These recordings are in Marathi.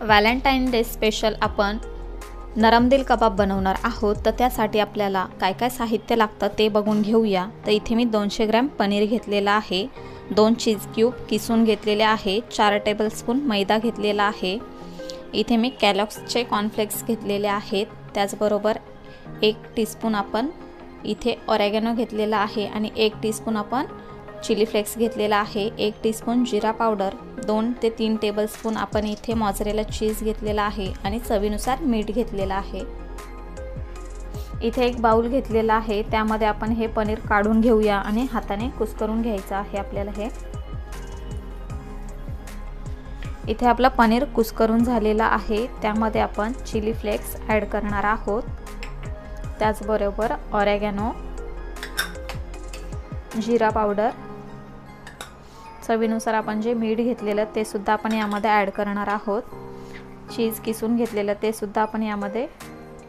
व्हॅलेंटाईन डे स्पेशल आपण नरम दिल कबाब बनवणार आहोत। तर त्यासाठी आपल्याला काय काय साहित्य लागतं ते बघून घेऊया। तर इथे मी 200 ग्रॅम पनीर घेतलेला आहे, 2 चीज क्यूब किसून घेतलेले आहे, 4 टेबलस्पून मैदा घेतलेला आहे। इथे मी कॅलॉग्सचे कॉर्नफ्लेक्स घेतलेले आहेत, त्याचबरोबर 1 टीस्पून आपण इथे ऑरेगॅनो घेतलेला आहे आणि 1 टीस्पून आपण चिली फ्लेक्स घेतलेला आहे, 1 टीस्पून जीरा पावडर, 2 ते 3 टेबलस्पून आपण इथे मॉझरेला चीज घेतलेला आहे आणि चवीनुसार मीठ घेतलेला आहे। इथे एक बाउल घेतलेला आहे, त्यामध्ये आपण हे पनीर काढून घेऊया आणि हाताने कुस्करून घ्यायचं आहे आपल्याला। हे इथे आपला पनीर कुस्करून झालेला आहे, त्यामध्ये आपण चिली फ्लेक्स ॲड करणार आहोत, त्याचबरोबर ऑरेगॅनो, जीरा पावडर, चवीनुसार आपण जे मीठ घेतलेलं ते सुद्धा आपण यामध्ये ॲड करणार आहोत। चीज किसून घेतलेलं ते सुद्धा आपण यामध्ये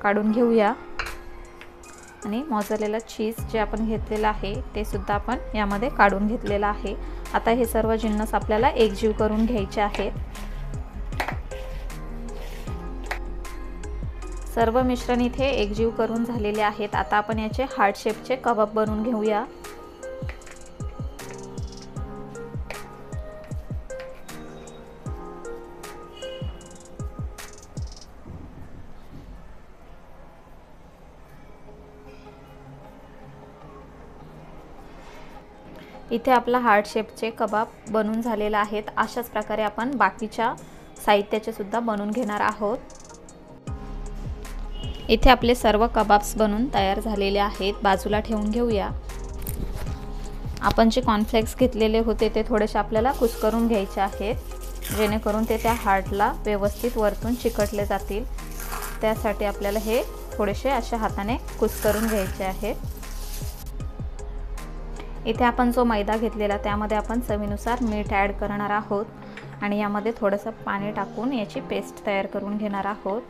काढून घेऊया आणि मॉझरेला चीज जे आपण घेतलेलं आहे ते सुद्धा आपण यामध्ये काढून घेतलेलं आहे। आता हे सर्व जिन्नस आपल्याला एकजीव करून घ्यायचे आहेत। सर्व मिश्रण इथे एकजीव करून झालेले आहेत। आता आपण याचे हार्ट शेपचे कबाब बनवून घेऊया। इथे आपला हार्ट शेपचे कबाब बनून झालेला आहेत। अशाच प्रकारे आपण बाकीच्या साहित्याचे सुद्धा बनवून घेणार आहोत। इथे आपले सर्व कबाब्स बनवून तयार झालेले आहेत, बाजूला ठेवून घेऊया। आपण जे कॉर्नफ्लेक्स घेतलेले होते ते थोडेसे आपल्याला कुस्करून घ्यायचे आहेत, जेणेकरून ते त्या हार्टला व्यवस्थित वरतून चिकटले जातील। त्यासाठी आपल्याला हे थोडेसे अशा हाताने कुस्करून घ्यायचे आहेत। इथे आपण जो मैदा घेतलेला त्यामध्ये आपण चवीनुसार मीठ ॲड करणार आहोत आणि यामध्ये थोडंसं पाणी टाकून याची पेस्ट तयार करून घेणार आहोत।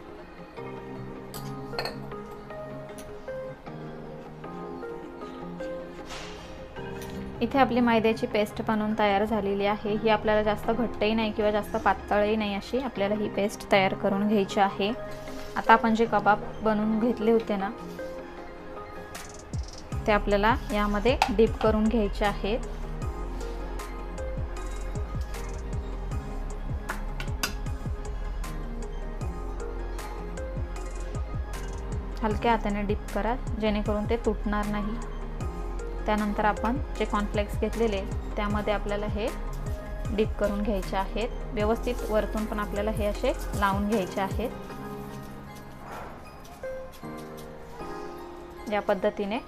इथे आपली मैद्याची पेस्ट बनवून तयार झालेली आहे। ही आपल्याला जास्त घट्टही नाही किंवा जास्त पातळही नाही अशी आपल्याला ही पेस्ट तयार करून घ्यायची आहे। आता आपण जे कबाब बनवून घेतले होते ना ते आपल्याला यामध्ये डीप करून घ्यायचे आहेत। हलक्या हाताने डीप करा, जेणेकरून ते तुटणार नाही। त्यानंतर आपण जे कॉर्नफ्लेक्स घेतलेले त्यामध्ये आपल्याला हे डीप करून घ्यायचे आहेत। व्यवस्थित वरतून पण आपल्याला हे असे लावून घ्यायचे आहेत। या पद्धतीने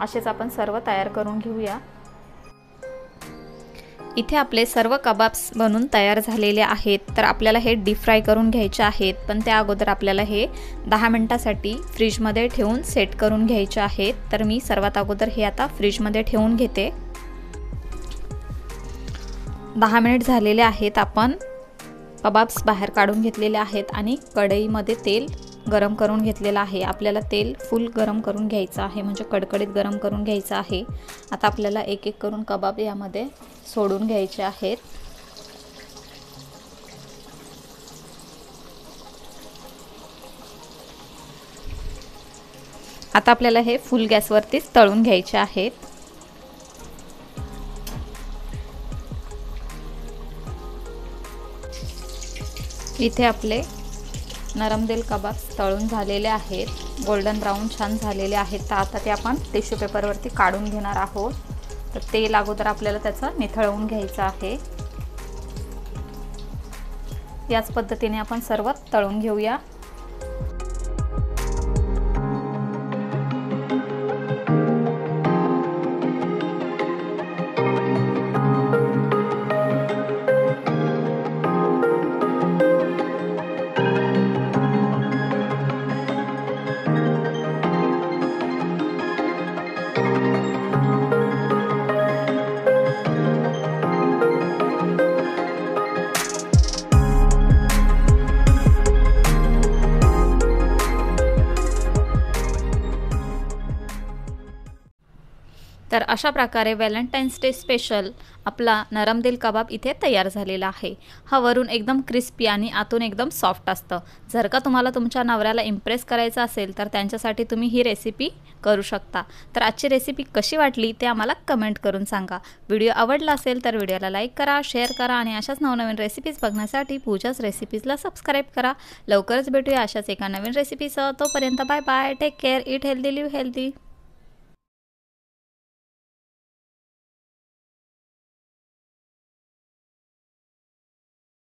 असेच आपण सर्व तयार करून घेऊया। इथे आपले सर्व कबाब्स बनवून तयार झालेले आहेत। तर आपल्याला हे डीप फ्राय करून घ्यायचे आहेत, पण त्या अगोदर आपल्याला हे 10 मिनिटांसाठी फ्रीजमध्ये ठेवून सेट करून घ्यायचे आहेत। तर मी सर्वात अगोदर हे आता फ्रीजमध्ये ठेवून घेते। 10 मिनिट झालेले आहेत। आपण कबाब्स बाहेर काढून घेतलेले आहेत आणि कढईमध्ये तेल गरम करून घेतलेला आहे। आपल्याला तेल फुल गरम करून घ्यायचं आहे, म्हणजे कडकडीत गरम करून घ्यायचं आहे। आता आपल्याला एक एक करून कबाब यामध्ये सोडून घ्यायचे आहेत। आता आपल्याला हे फुल गॅसवरतीच तळून घ्यायचे आहेत। इथे आपले नरम दिल कबाब तळून झालेले आहेत, गोल्डन ब्राऊन छान झालेले आहेत। तर आता ते आपण टिश्यू पेपरवरती काढून घेणार आहोत। तर तेल अगोदर आपल्याला त्याचं निथळवून घ्यायचं आहे। याच पद्धतीने आपण सर्व तळून घेऊया। तर अशा प्रकारे व्हॅलेंटाईन्स डे स्पेशल आपला नरम दिल कबाब इथे तयार झालेला आहे। हा वरून एकदम क्रिस्पी आणि आतून एकदम सॉफ्ट असतं। जर का तुम्हाला तुमच्या नवऱ्याला इम्प्रेस करायचं असेल तर त्यांच्यासाठी तुम्ही ही रेसिपी करू शकता। तर आजची रेसिपी कशी वाटली ते आम्हाला कमेंट करून सांगा। व्हिडिओ आवडला असेल तर व्हिडिओला लाईक करा, शेअर करा आणि अशाच नवनवीन रेसिपीज बघण्यासाठी पूजाच रेसिपीजला सबस्क्राईब करा। लवकरच भेटूया अशाच एका नवीन रेसिपीसह। तोपर्यंत bye bye, take care, eat healthy, live healthy.